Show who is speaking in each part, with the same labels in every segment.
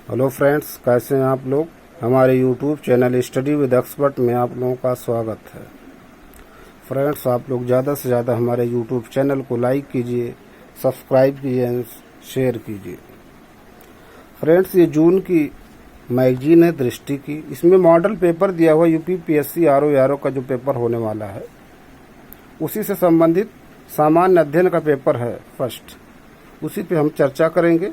Speaker 1: Hello friends, कैसे हैं आप लोग। हमारे YouTube channel study with expert में आप लोगों का स्वागत है। फ्रेंड्स, आप लोग ज़्यादा से ज़्यादा हमारे यूट्यूब चैनल को लाइक कीजिए, सब्सक्राइब कीजिए एंड शेयर कीजिए। फ्रेंड्स, ये जून की मैगजीन है दृष्टि की। इसमें मॉडल पेपर दिया हुआ यूपीपीएससी आरओ का जो पेपर होने वाला है उसी से संबंधित सामान्य अध्ययन का पेपर है फर्स्ट, उसी पे हम चर्चा करेंगे।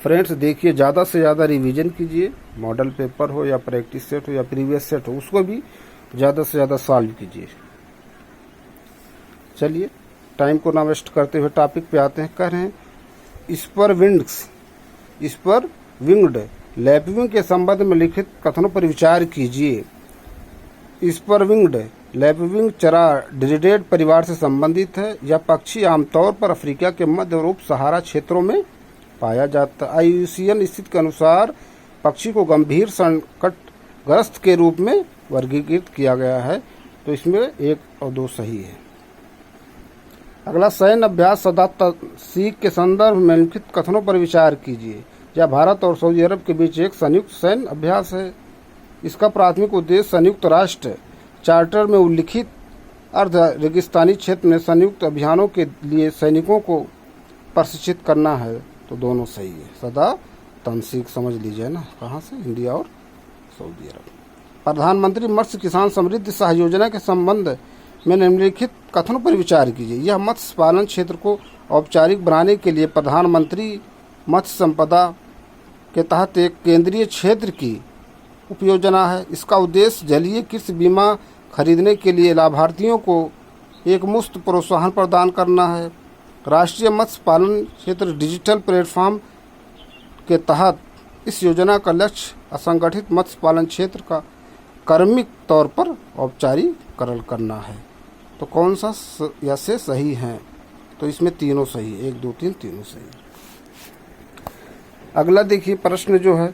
Speaker 1: फ्रेंड्स, देखिए, ज़्यादा से ज़्यादा रिवीजन कीजिए। मॉडल पेपर हो या प्रैक्टिस सेट हो या प्रीवियस सेट हो, उसको भी ज़्यादा से ज़्यादा सॉल्व कीजिए। चलिए, टाइम को ना वेस्ट करते हुए टॉपिक पे आते हैं। कह रहे हैं इस पर विंग्ड लैपिंग के संबंध में लिखित कथनों पर विचार कीजिए। इस पर विंग्ड लैपिंग चरा डिरिडेट परिवार से संबंधित है। यह पक्षी आमतौर पर अफ्रीका के मध्य और उप सहारा क्षेत्रों में पाया जाता है। IUCN स्थिति के अनुसार पक्षी को गंभीर संकटग्रस्त के रूप में वर्गीकृत किया गया है। तो इसमें 1 और 2 सही है। अगला, सैन्य अभ्यास सदा सीख के संदर्भ में लिखित कथनों पर विचार कीजिए। यह भारत और सऊदी अरब के बीच एक संयुक्त सैन्य अभ्यास है। इसका प्राथमिक उद्देश्य संयुक्त राष्ट्र चार्टर में उल्लिखित अर्ध रेगिस्तानी क्षेत्र में संयुक्त अभियानों के लिए सैनिकों को प्रशिक्षित करना है। तो दोनों सही है। सदा तनसीक समझ लीजिए ना, कहाँ से, इंडिया और सऊदी अरब। प्रधानमंत्री मत्स्य किसान समृद्धि सह योजना के संबंध में निम्नलिखित कथनों पर विचार कीजिए। यह मत्स्य पालन क्षेत्र को औपचारिक बनाने के लिए प्रधानमंत्री मत्स्य संपदा के तहत एक केंद्रीय क्षेत्र की उपयोजना है। इसका उद्देश्य जलीय कृषि बीमा खरीदने के लिए लाभार्थियों को एक मुफ्त प्रोत्साहन प्रदान करना है। राष्ट्रीय मत्स्य पालन क्षेत्र डिजिटल प्लेटफॉर्म के तहत इस योजना का लक्ष्य असंगठित मत्स्य पालन क्षेत्र का क्रमिक तौर पर औपचारीकरण करना है। तो कौन सा ऐसे सही है? तो इसमें तीनों सही है, 1 2 3 तीनों सही। अगला देखिए प्रश्न जो है,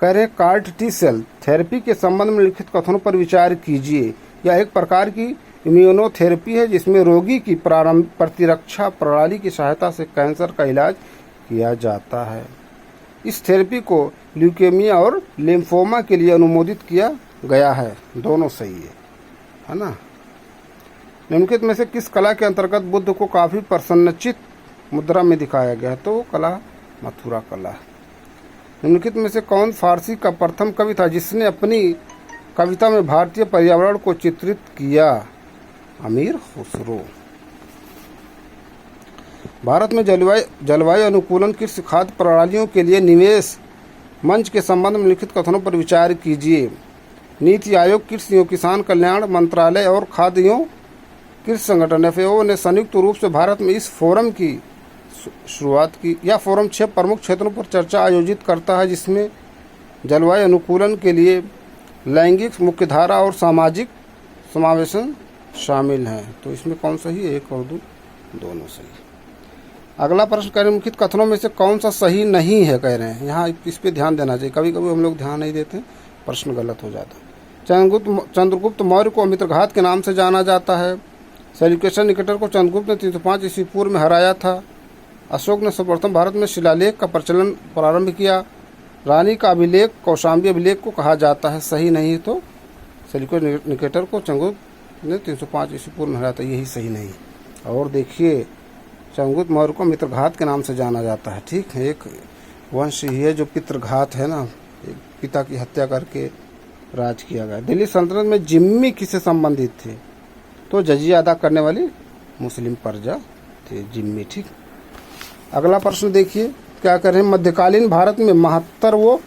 Speaker 1: कह रहे कार्ट टी सेल थेरेपी के संबंध में लिखित कथनों पर विचार कीजिए। यह एक प्रकार की इम्यूनोथेरेपी है जिसमें रोगी की प्रारंभिक प्रतिरक्षा प्रणाली की सहायता से कैंसर का इलाज किया जाता है। इस थेरेपी को ल्यूकेमिया और लिम्फोमा के लिए अनुमोदित किया गया है। दोनों सही है ना। निम्नलिखित में से किस कला के अंतर्गत बुद्ध को काफी प्रसन्नचित मुद्रा में दिखाया गया है? तो वो कला मथुरा कला है। निम्नलिखित में से कौन फारसी का प्रथम कवि था जिसने अपनी कविता में भारतीय पर्यावरण को चित्रित किया? अमीर खुसरो। भारत में जलवायु अनुकूलन कृषि खाद्य प्रणालियों के लिए निवेश मंच के संबंध में लिखित कथनों पर विचार कीजिए। नीति आयोग, कृषि एवं किसान कल्याण मंत्रालय और खाद्य एवं कृषि संगठन FAO ने संयुक्त रूप से भारत में इस फोरम की शुरुआत की। यह फोरम 6 प्रमुख क्षेत्रों पर चर्चा आयोजित करता है जिसमें जलवायु अनुकूलन के लिए लैंगिक मुख्यधारा और सामाजिक समावेशन शामिल हैं। तो इसमें कौन सही है? 1 और 2 दोनों सही। अगला प्रश्न कह रहे हैं मुख्य कथनों में से कौन सा सही नहीं है? कह रहे हैं यहाँ इस पे ध्यान देना चाहिए। कभी कभी हम लोग ध्यान नहीं देते, प्रश्न गलत हो जाता है। चंद्रगुप्त मौर्य को मित्रघात के नाम से जाना जाता है। सेल्यूकस निकेटर को चंद्रगुप्त ने 305 ईस्वी पूर्व में हराया था। अशोक ने सर्वप्रथम भारत में शिलालेख का प्रचलन प्रारंभ किया। रानी का अभिलेख कौशाम्बी अभिलेख को कहा जाता है। सही नहीं है। तो सेल्यूकस निकेटर को चंद्रगुप्त ने 305 ईस्वी पूर्व में हराया था, यही सही नहीं। और देखिए, चंद्रगुप्त मौर्य को मित्रघात के नाम से जाना जाता है। ठीक है, एक वंश ही है जो पितृघात है ना, एक पिता की हत्या करके राज किया गया। दिल्ली सल्तनत में जिम्मी किससे संबंधित थे? तो जजिया अदा करने वाली मुस्लिम प्रजा थे जिम्मी। ठीक। अगला प्रश्न देखिए, क्या कर रहे हैं, मध्यकालीन भारत में महत्तर व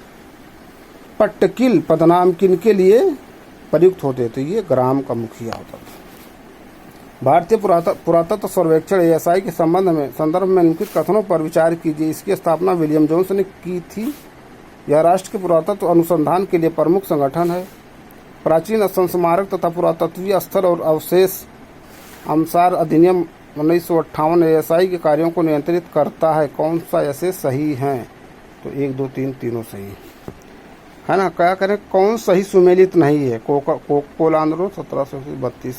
Speaker 1: पट्टकिल पदनाम किनके लिए प्रयुक्त होते थे? ये ग्राम का मुखिया होता था। भारतीय पुरातत्व सर्वेक्षण ASI के संदर्भ में निम्नलिखित कथनों पर विचार कीजिए। इसकी स्थापना विलियम जोन्स ने की थी। यह राष्ट्र के पुरातत्व अनुसंधान के लिए प्रमुख संगठन है। प्राचीन संस्मारक तथा पुरातत्वीय स्थल और अवशेष आमसार अधिनियम 1958 ASI के कार्यों को नियंत्रित करता है। कौन सा ऐसे सही हैं? तो 1 2 3 तीनों सही है ना। क्या करें, कौन सही सुमेलित नहीं है? कोल आंदोलन 1732,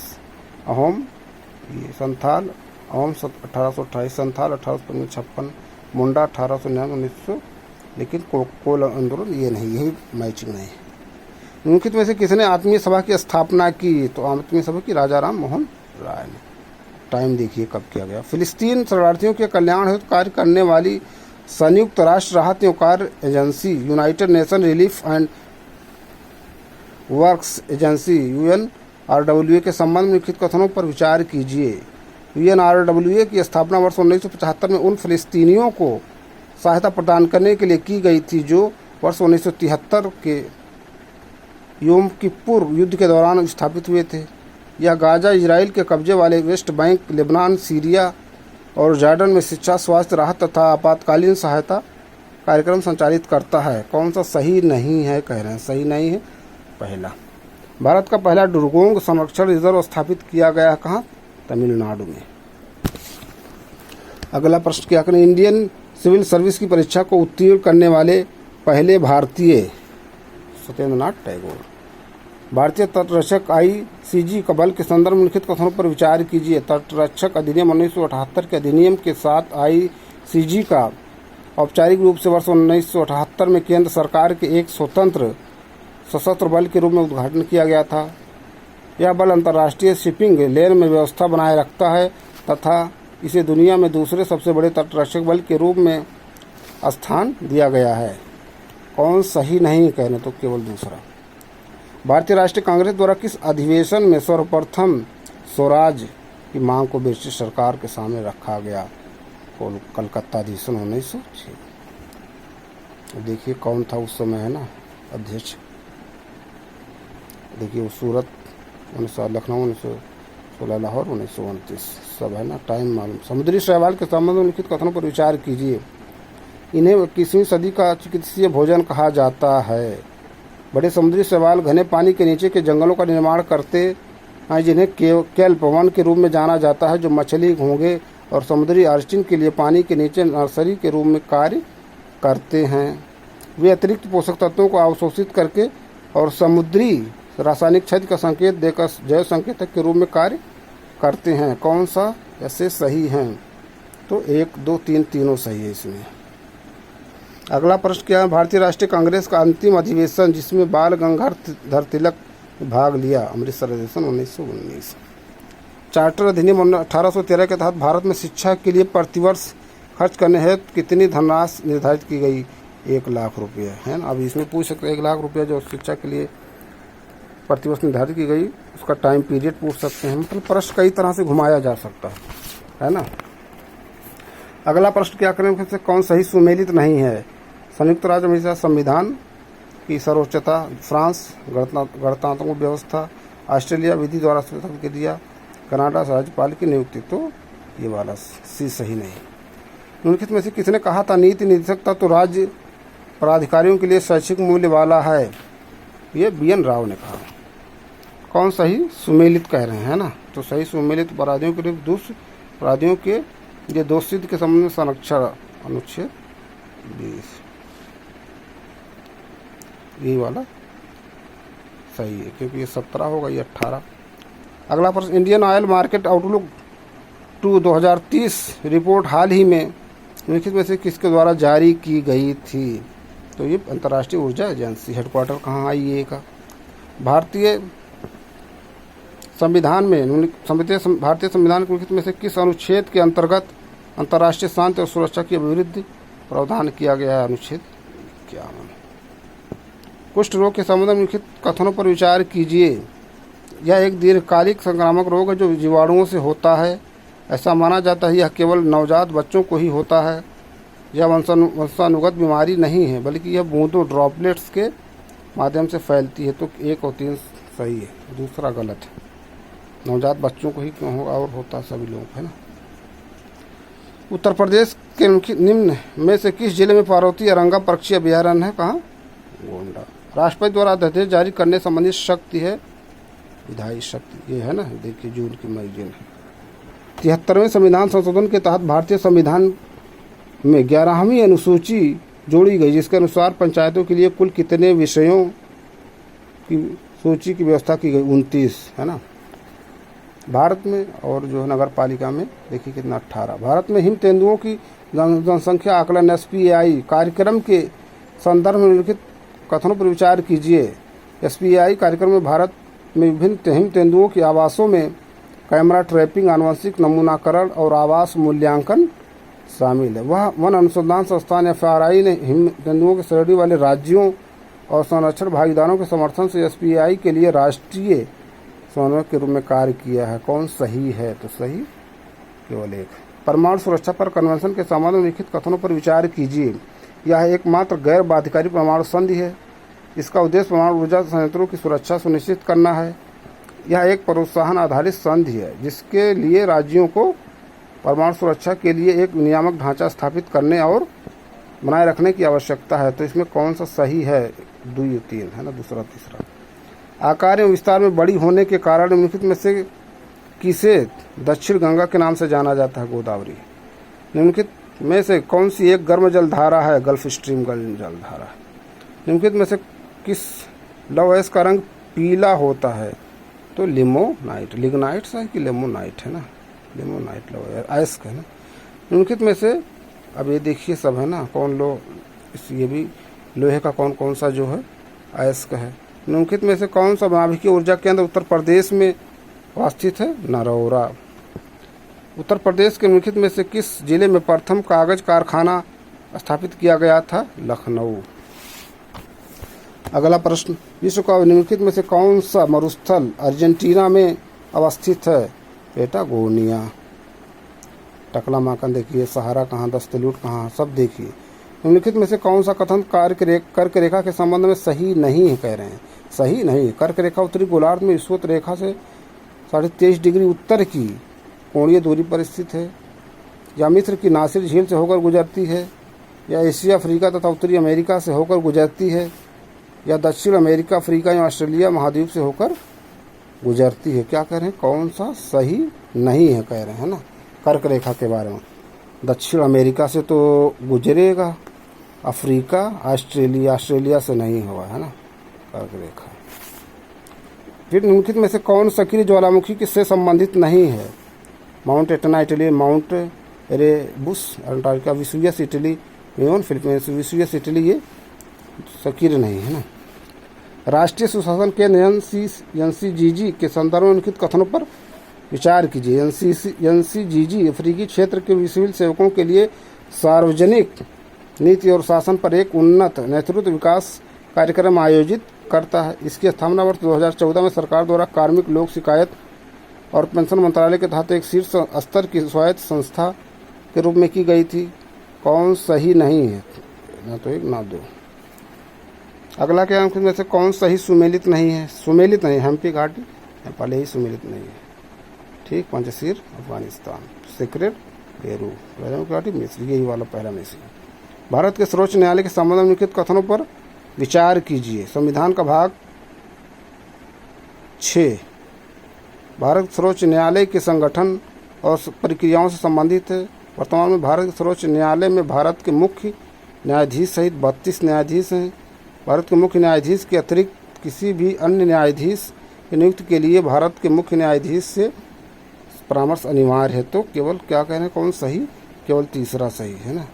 Speaker 1: अहोम, ये संथाल अवम 1828, संथाल 1856, मुंडा 1899, 1900, लेकिन कोल आंदोलन ये नहीं, यही मैचिंग नहीं। निम्नलिखित में से किसने आत्मीय सभा की स्थापना की? तो आत्मीय सभा की राजा राम मोहन राय ने। टाइम देखिए कब किया गया। फिलिस्तीन शरणार्थियों के कल्याण हेतु कार्य करने वाली संयुक्त राष्ट्र राहत एवं कार्य agency United nation relief and works agency UNRWA के संबंध में लिखित कथनों पर विचार कीजिए। UNRWA की स्थापना वर्ष 1975 में उन फिलिस्तीनियों को सहायता प्रदान करने के लिए की गई थी जो वर्ष 1973 के योम किप्पुर युद्ध के दौरान स्थापित हुए थे। यह गाजा, इजराइल के कब्जे वाले वेस्ट बैंक, लेबनान, सीरिया और जॉर्डन में शिक्षा, स्वास्थ्य, राहत तथा आपातकालीन सहायता कार्यक्रम संचालित करता है। कौन सा सही नहीं है? कह रहे हैं सही नहीं है पहला। भारत का पहला डुगोंग संरक्षण रिजर्व स्थापित किया गया कहाँ? तमिलनाडु में। अगला प्रश्न क्या करें? इंडियन सिविल सर्विस की परीक्षा को उत्तीर्ण करने वाले पहले भारतीय? सत्येंद्रनाथ टैगोर। भारतीय तटरक्षक ICG बल के संदर्भ में लिखित कथनों पर विचार कीजिए। तटरक्षक अधिनियम 1978 के अधिनियम के साथ ICG का औपचारिक रूप से वर्ष 1978 में केंद्र सरकार के एक स्वतंत्र सशस्त्र बल के रूप में उद्घाटन किया गया था। यह बल अंतर्राष्ट्रीय शिपिंग लेन में व्यवस्था बनाए रखता है तथा इसे दुनिया में दूसरे सबसे बड़े तटरक्षक बल के रूप में स्थान दिया गया है। कौन सही नहीं? कहने तो केवल दूसरा। भारतीय राष्ट्रीय कांग्रेस द्वारा किस अधिवेशन में सर्वप्रथम स्वराज की मांग को ब्रिटिश सरकार के सामने रखा गया? कलकत्ता अधिवेशन 1906। देखिए कौन था उस समय, है ना, अध्यक्ष। देखिए वो सूरत 1900, लखनऊ 1916, लाहौर 1929, सब है ना, टाइम मालूम। समुद्री शैवाल के संबंध में लिखित कथनों पर विचार कीजिए। इन्हें 21वीं सदी का चिकित्सीय भोजन कहा जाता है। बड़े समुद्री शैवाल घने पानी के नीचे के जंगलों का निर्माण करते हैं जिन्हें केल्प वन के रूप में जाना जाता है, जो मछली, घोंघे और समुद्री अर्चिन के लिए पानी के नीचे नर्सरी के रूप में कार्य करते हैं। वे अतिरिक्त पोषक तत्वों को अवशोषित करके और समुद्री रासायनिक क्षति का संकेत देकर जैव संकेतक के रूप में कार्य करते हैं। कौन सा ऐसे सही हैं? तो 1, 2, 3 तीनों सही है इसमें। अगला प्रश्न क्या है? भारतीय राष्ट्रीय कांग्रेस का अंतिम अधिवेशन जिसमें बाल गंगाधर तिलक भाग लिया? अमृतसर अधिवेशन 1919। चार्टर अधिनियम 1813 के तहत भारत में शिक्षा के लिए प्रतिवर्ष खर्च करने हेतु कितनी धनराशि निर्धारित की गई? 1 लाख रुपये, है ना। अब इसमें पूछ सकते हैं 1 लाख रुपया जो शिक्षा के लिए प्रतिवर्ष निर्धारित की गई, उसका टाइम पीरियड पूछ सकते हैं। मतलब प्रश्न कई तरह से घुमाया जा सकता है ना। अगला प्रश्न क्या करें? कौन सही सुमेलित नहीं है? संयुक्त राज्य अमेरिका संविधान की सर्वोच्चता, फ्रांस गणतंत्र व्यवस्था, ऑस्ट्रेलिया विधि द्वारा स्थापित कर दिया, कनाडा राज्यपाल की नियुक्ति। तो ये वाला सी सही नहीं। निम्नलिखित में से किसने कहा था नीति निदेशकता तो राज्य प्राधिकारियों के लिए शैक्षिक मूल्य वाला है? ये BN राव ने कहा। कौन सही सुमेलित कह रहे हैं ना? तो सही सुमेलित अपराधियों के अपराधियों के ये दोषसिद्ध के संबंध में संरक्षण अनुच्छेद 20, यही वाला सही है क्योंकि ये 17 होगा, ये 18। अगला प्रश्न, Indian oil market outlook 2030 report हाल ही में निम्नलिखित में से किसके द्वारा जारी की गई थी? तो ये अंतर्राष्ट्रीय ऊर्जा एजेंसी। हेडक्वार्टर कहाँ? IEA का। भारतीय संविधान में भारतीय संविधान के निम्नलिखित में से किस अनुच्छेद के अंतर्गत अंतर्राष्ट्रीय शांति और सुरक्षा की अभिवृद्धि प्रावधान किया गया है? अनुच्छेद 51। कुष्ठ रोग के संबंध में निम्नलिखित कथनों पर विचार कीजिए। यह एक दीर्घकालिक संक्रामक रोग है जो जीवाणुओं से होता है। ऐसा माना जाता है यह केवल नवजात बच्चों को ही होता है। यह वंशानुगत बीमारी नहीं है बल्कि यह बूंदों ड्रॉपलेट्स के माध्यम से फैलती है। तो 1 और 3 सही है, दूसरा गलत है। नवजात बच्चों को ही क्यों होगा और होता सभी लोग, है ना। उत्तर प्रदेश के निम्न में से किस जिले में पार्वती अरंगा पक्षी अभयारण्य है? कहाँ? गोंडा। राष्ट्रपति द्वारा अध्यादेश जारी करने संबंधित शक्ति है विधायी शक्ति, ये है ना। देखिए जून की मई दिन 73वें संविधान संशोधन के तहत भारतीय संविधान में 11वीं अनुसूची जोड़ी गई जिसके अनुसार पंचायतों के लिए कुल कितने विषयों की सूची की व्यवस्था की गई? 29, है ना। भारत में, और जो है नगर पालिका में देखिए कितना 18। भारत में हिम तेंदुओं की जनसंख्या आकलन SPAI कार्यक्रम के संदर्भ में निम्नलिखित कथनों पर विचार कीजिए। SPAI कार्यक्रम में भारत में विभिन्न हिम तेंदुओं के आवासों में कैमरा ट्रैपिंग, आनुवंशिक नमूनाकरण और आवास मूल्यांकन शामिल है। वह वन अनुसंधान संस्थान FRI ने हिम तेंदुओं के श्रेणी वाले राज्यों और संरक्षण भागीदारों के समर्थन से SPAI के लिए राष्ट्रीय समन्वयक के रूप में कार्य किया है। कौन सही है? तो सही केवल एक। परमाणु सुरक्षा पर कन्वेंशन के संबंध में लिखित कथनों पर विचार कीजिए। यह एकमात्र गैर बाध्यकारी परमाणु संधि है। इसका उद्देश्य परमाणु ऊर्जा संयंत्रों की सुरक्षा सुनिश्चित करना है। यह एक प्रोत्साहन आधारित संधि है जिसके लिए राज्यों को परमाणु सुरक्षा के लिए एक नियामक ढांचा स्थापित करने और बनाए रखने की आवश्यकता है। तो इसमें कौन सा सही है? 2 या 3 है ना, दूसरा तीसरा। आकार एवं विस्तार में बड़ी होने के कारण निम्नलिखित में से किसे दक्षिण गंगा के नाम से जाना जाता है? गोदावरी। निम्नलिखित में से कौन सी एक गर्म जल धारा है? गल्फ स्ट्रीम गर्म जल धारा। निम्नलिखित में से किस लौह अयस्क का रंग पीला होता है? तो लिमोनाइट। लिग्नाइट है कि लेमोनाइट है ना, लिमोनाइट लौह अयस्क है ना। निम्नलिखित में से अब ये देखिए सब है ना, कौन ये भी लोहे का कौन कौन सा जो है अयस्क है। निम्नलिखित में से कौन सा नाभिकीय ऊर्जा केंद्र उत्तर प्रदेश में अवस्थित है? नरौरा। उत्तर प्रदेश के निम्नलिखित में से किस जिले में प्रथम कागज कारखाना स्थापित किया गया था? लखनऊ। अगला प्रश्न, विश्व का निम्नलिखित में से कौन सा मरुस्थल अर्जेंटीना में अवस्थित है? पेटागोनिया। टकलामाकन देखिए, सहारा कहाँ, दस्तलूट कहाँ, सब देखिए। निम्नलिखित में से कौन सा कथन कर्क रेखा के संबंध में सही नहीं है? कह रहे हैं सही नहीं। कर्क रेखा उत्तरी गोलार्ध में विषुवत रेखा से 23.5 डिग्री उत्तर की कोणीय दूरी पर स्थित है, या मिस्र की नासिर झील से होकर गुजरती है, या एशिया, अफ्रीका तथा उत्तरी अमेरिका से होकर गुजरती है, या दक्षिण अमेरिका, अफ्रीका या ऑस्ट्रेलिया महाद्वीप से होकर गुजरती है। क्या कह रहे हैं? कौन सा सही नहीं है कह रहे हैं ना कर्क रेखा के बारे में। दक्षिण अमेरिका से तो गुजरेगा, अफ्रीका, ऑस्ट्रेलिया से नहीं हुआ है ना कर्क रेखा। फिर निम्नलिखित में से कौन सक्रिय ज्वालामुखी से संबंधित नहीं है? Mount Etna Italy, Mount Erebus Antarctica, Vesuvius Italy, Mayon Philippines, Vesuvius Italy ये सक्रिय नहीं है ना। राष्ट्रीय सुशासन केंद्र NCGG के संदर्भ में निम्नलिखित कथनों पर विचार कीजिए। NCGG अफ्रीकी क्षेत्र के सिविल सेवकों के लिए सार्वजनिक नीति और शासन पर एक उन्नत नेतृत्व विकास कार्यक्रम आयोजित करता है। इसकी स्थापना वर्ष 2014 में सरकार द्वारा कार्मिक लोक शिकायत और पेंशन मंत्रालय के तहत एक शीर्ष स्तर की स्वायत्त संस्था के रूप में की गई थी। कौन सही नहीं है? ना तो 1 ना 2। अगला क्या अंक में से कौन सही सुमेलित नहीं है? सुमेलित नहीं, हम्पी घाटी नेपाल ही सुमेलित नहीं है। ठीक, पंजशीर अफगानिस्तान, सिक्रेट पेरू, घाटी मिस्र, यही वाला पहला में से। भारत के सर्वोच्च न्यायालय के संबंध में निम्नलिखित कथनों पर विचार कीजिए। संविधान का भाग 6 भारत सर्वोच्च न्यायालय के संगठन और प्रक्रियाओं से संबंधित है। वर्तमान में भारत के सर्वोच्च न्यायालय में भारत के मुख्य न्यायाधीश सहित 32 न्यायाधीश हैं। भारत के मुख्य न्यायाधीश के अतिरिक्त किसी भी अन्य न्यायाधीश की नियुक्ति के लिए भारत के मुख्य न्यायाधीश से परामर्श अनिवार्य है। तो केवल क्या कह रहे हैं, कौन सही? केवल तीसरा सही है ना।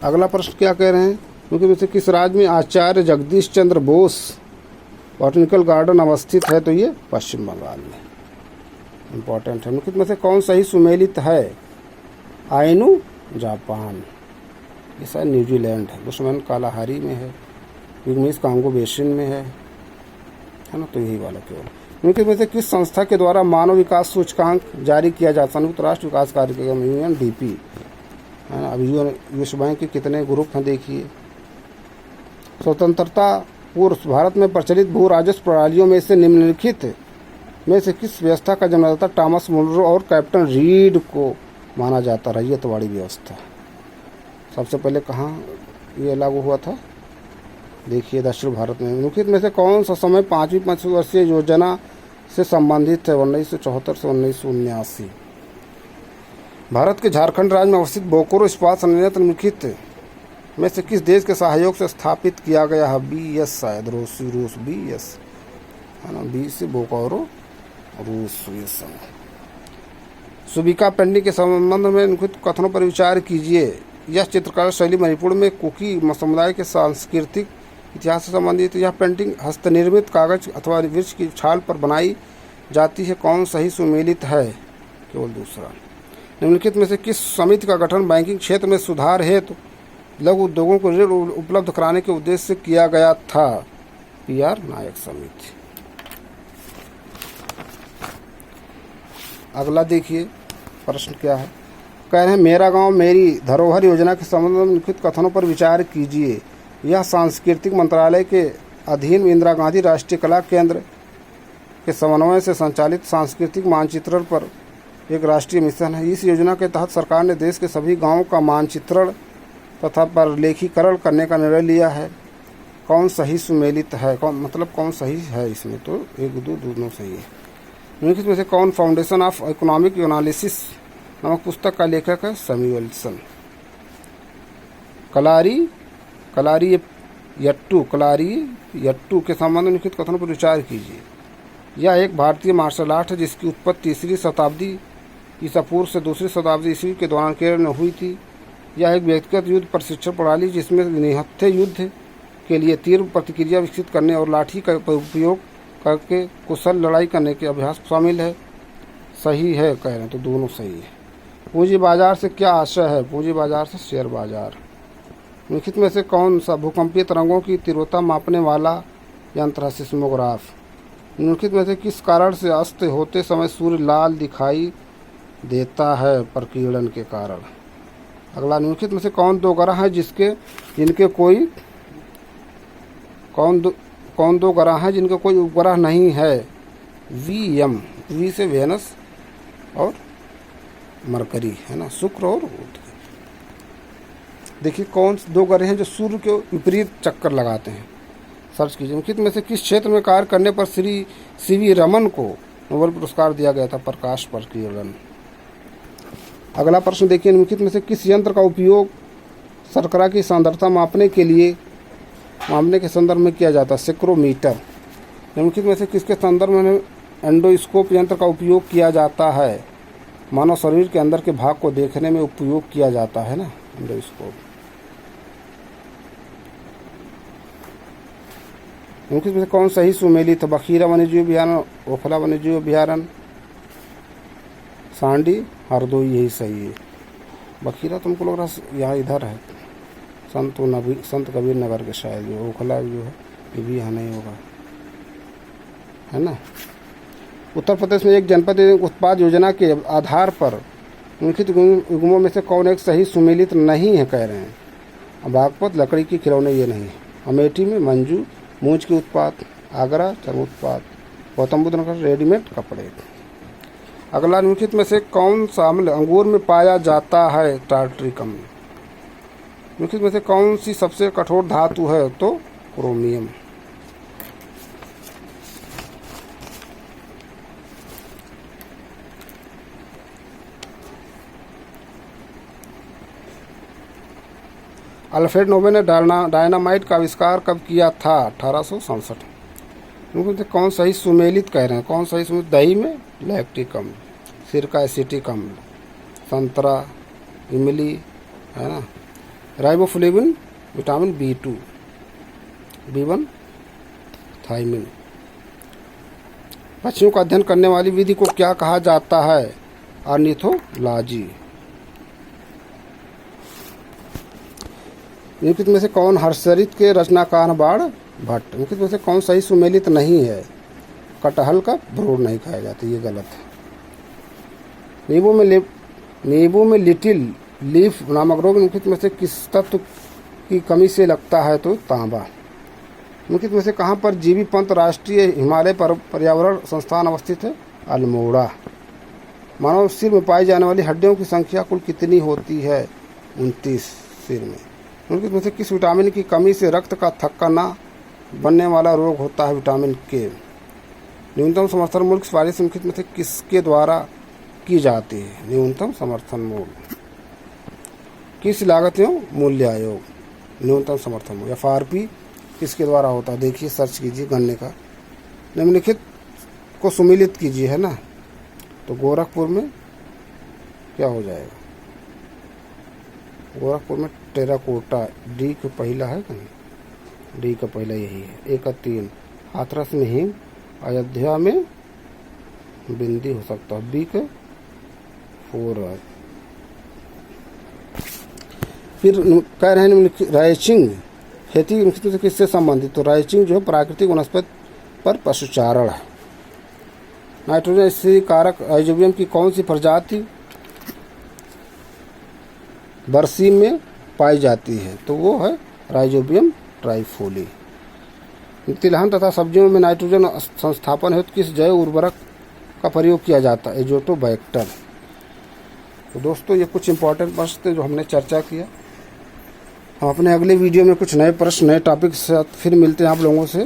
Speaker 1: अगला प्रश्न क्या कह रहे हैं, क्योंकि किस राज्य में आचार्य जगदीश चंद्र बोस बॉटनिकल गार्डन अवस्थित है? तो ये पश्चिम बंगाल में इम्पोर्टेंट है। निम्नलिखित में से कौन सही सुमेलित है? आइनू जापान, ये शायद न्यूजीलैंड है। दुश्मन कालाहारी में है, विगमिस कांगो बेसिन में है ना, तो यही वाला केवल। निम्नलिखित में से किस संस्था के द्वारा मानव विकास सूचकांक जारी किया जाता? संयुक्त राष्ट्र विकास कार्यक्रम UNDP है ना। अब विश्व बैंक के कितने ग्रुप हैं देखिए। स्वतंत्रता पूर्व भारत में प्रचलित भू राजस्व प्रणालियों में से निम्नलिखित में से किस व्यवस्था का जन्मदाता टॉमस मुनरो और कैप्टन रीड को माना जाता? रैयतवाड़ी व्यवस्था। सबसे पहले कहाँ ये लागू हुआ था? देखिए दक्षिण भारत में। निम्नलिखित में से कौन सा समय 5वीं पंचवर्षीय योजना से संबंधित है? 1974 से 1979। भारत के झारखंड राज्य में अवस्थित बोकारो इस्पात संयंत्र निम्नलिखित में से किस देश के सहयोग से स्थापित किया गया है? BS शायद रूस BS। है ना, बी से बोकारो रूस। ये सब सुबिका पेंटिंग के संबंध में निम्नलिखित कथनों पर विचार कीजिए। यह चित्रकला शैली मणिपुर में कुकी समुदाय के सांस्कृतिक इतिहास से संबंधित। यह पेंटिंग हस्तनिर्मित कागज अथवा वृक्ष की छाल पर बनाई जाती है। कौन सही सुमेलित है? केवल दूसरा। निम्नलिखित में से किस समिति का गठन बैंकिंग क्षेत्र में सुधार हेतु लघु उद्योगों को ऋण उपलब्ध कराने के उद्देश्य से किया गया था? PR नायक समिति। अगला देखिए प्रश्न क्या है। कह रहे हैं मेरा गांव मेरी धरोहर योजना के संबंध में निम्नलिखित कथनों पर विचार कीजिए। यह सांस्कृतिक मंत्रालय के अधीन इंदिरा गांधी राष्ट्रीय कला केंद्र के समन्वय से संचालित सांस्कृतिक मानचित्रण पर एक राष्ट्रीय मिशन है। इस योजना के तहत सरकार ने देश के सभी गांवों का मानचित्रण तथा प्रलेखीकरण करने का निर्णय लिया है। कौन सही सुमेलित है? कौन सही है इसमें? तो 1 2 दोनों सही है। निम्नलिखित में से कौन फाउंडेशन ऑफ इकोनॉमिक एनालिसिस नामक पुस्तक का लेखक है? सैमुअल्सन। कलारी यट्टू के संबंध में निम्नलिखित कथनों पर विचार कीजिए। यह एक भारतीय मार्शल आर्ट है जिसकी उत्पत्ति 3री शताब्दी ईसा पूर्व से 2री शताब्दी ईस्वी के दौरान केरल में हुई थी। यह एक व्यक्तिगत युद्ध प्रशिक्षण प्रणाली जिसमें निहत्थे युद्ध के लिए तीव्र प्रतिक्रिया विकसित करने और लाठी का उपयोग करके कुशल लड़ाई करने के अभ्यास शामिल है। सही है कह रहे हैं, तो दोनों सही है। पूंजी बाजार से क्या आशय है? पूंजी बाजार से शेयर बाजार। निम्नलिखित में से कौन सा भूकंपीय तरंगों की तीव्रता मापने वाला यंत्र है? सिस्मोग्राफ। निम्नलिखित में से किस कारण से अस्त होते समय सूर्य लाल दिखाई देता है? प्रकीर्णन के कारण। अगला, निम्नलिखित में से कौन दो ग्रह हैं जिनके कोई उपग्रह नहीं है? वी से वेनस और मरकरी, है ना, शुक्र और बुध। देखिए कौन 2 ग्रह हैं जो सूर्य के विपरीत चक्कर लगाते हैं? सर्च कीजिए। निम्नलिखित में से किस क्षेत्र में कार्य करने पर श्री CV रमन को नोबेल पुरस्कार दिया गया था? प्रकाश प्रकीर्णन। अगला प्रश्न देखिए। निम्नलिखित में से किस यंत्र का उपयोग शर्करा की सांद्रता मापने के संदर्भ में किया जाता है? सेक्रोमीटर। निम्नलिखित में से किसके संदर्भ में एंडोस्कोप यंत्र का उपयोग किया जाता है? मानव शरीर के अंदर के भाग को देखने में उपयोग किया जाता है ना, एंडोस्कोप। निम्नलिखित में से कौन सही सुमेलित है? बखीरा वन्यजीव अभयारण्य, ओखला वन्यजीव अभयारण्य, सांडी, हरदोई, यही सही है। बखीरा तुमको लग रहा है यहाँ इधर है, संत कबीर नगर के शायद। जो ओखला जो है ये भी यहाँ नहीं होगा, है ना। उत्तर प्रदेश में एक जनपद उत्पाद योजना के आधार पर निम्नलिखित युग्मों में से कौन एक सही सुमेलित नहीं है? कह रहे हैं बागपत लकड़ी की खिलौने, ये नहीं। अमेठी में मंजू मूंज के उत्पाद, आगरा चर्म उत्पाद, गौतम बुद्ध नगर रेडीमेड कपड़े। अगला, निम्नलिखित में से कौन सा अम्ल अंगूर में पाया जाता है? टार्ट्रिक अम्ल। निम्नलिखित में से कौन सी सबसे कठोर धातु है? तो क्रोमियम। अल्फ्रेड नोबेल ने डायनामाइट का आविष्कार कब किया था? 1867। निम्नलिखित में कौन सही सुमेलित कह रहे हैं? कौन सही सुमेलित? दही में लैक्टिक अम्ल, सिरका एसिटिक अम्ल, संतरा इमली, है ना, riboflavin vitamin B2, B1 thiamine. पक्षियों का अध्ययन करने वाली विधि को क्या कहा जाता है? ऑर्निथोलॉजी। निम्नलिखित में से कौन हर्षचरित के रचनाकार? बाण भट्ट। निम्नलिखित में से कौन सही सुमेलित नहीं है? कटहल का भ्रूण नहीं खाया जाता, ये गलत है। नींबू में लिटिल लीफ नामक रोग निम्नलिखित में से किस तत्व की कमी से लगता है? तो तांबा। निम्नलिखित में से कहाँ पर जीबी पंत राष्ट्रीय हिमालय पर्यावरण संस्थान अवस्थित है? अल्मोड़ा। मानव सिर में पाई जाने वाली हड्डियों की संख्या कुल कितनी होती है? 29 सिर में। निम्नलिखित में से किस विटामिन की कमी से रक्त का थक्का न बनने वाला रोग होता है? विटामिन के। न्यूनतम समर्थन मूल्य की सिफारिश निम्नलिखित में से किसके द्वारा की जाती है? न्यूनतम समर्थन मूल्य। किस लागत एवं मूल्य आयोग? न्यूनतम समर्थन मूल्य। FRP किसके द्वारा होता है? देखिए सर्च कीजिए गन्ने का। निम्नलिखित को सुमिलित कीजिए, है ना। तो गोरखपुर में क्या हो जाएगा, गोरखपुर में टेराकोटा, डी का पहला है कहीं, डी का पहला यही है। ए का 3, हाथरस में हिम, अयोध्या में बिंदी हो सकता है। बी का 4 है। फिर कह रहे हैं राइचिंग खेती मुख्य से किससे संबंधित, तो राइचिंग जो है प्राकृतिक वनस्पति पर पशुचारण है। नाइट्रोजन स्थिति कारक राइजोबियम की कौन सी प्रजाति बरसीम में पाई जाती है, तो वो है राइजोबियम ट्राइफोली। तिलहन तथा सब्जियों में नाइट्रोजन संस्थापन हेतु किस जैव उर्वरक का प्रयोग किया जाता है, एजोटोबैक्टर। तो दोस्तों ये कुछ इंपॉर्टेंट प्रश्न थे जो हमने चर्चा किया। हम अपने अगले वीडियो में कुछ नए प्रश्न नए टॉपिक के साथ फिर मिलते हैं आप लोगों से।